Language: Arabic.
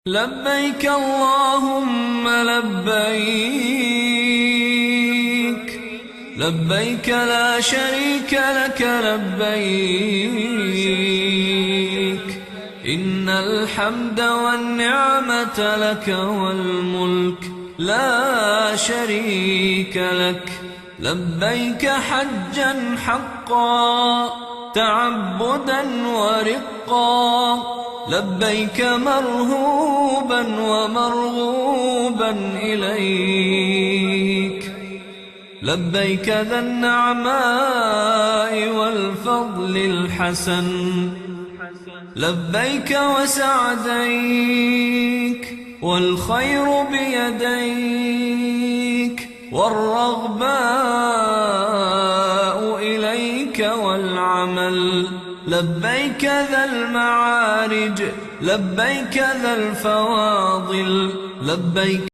لبيك اللهم لبيك، لبيك لا شريك لك لبيك، إن الحمد والنعمة لك والملك لا شريك لك. لبيك حجا حقا تعبدا ورقا، لبيك مرهوبا ومرغوبا إليك، لبيك ذا النعماء والفضل الحسن، لبيك وسعديك والخير بيديك، والرغباء إليك والعمل، لبيك ذا المعارج، لبيك ذا الفواضل، لبيك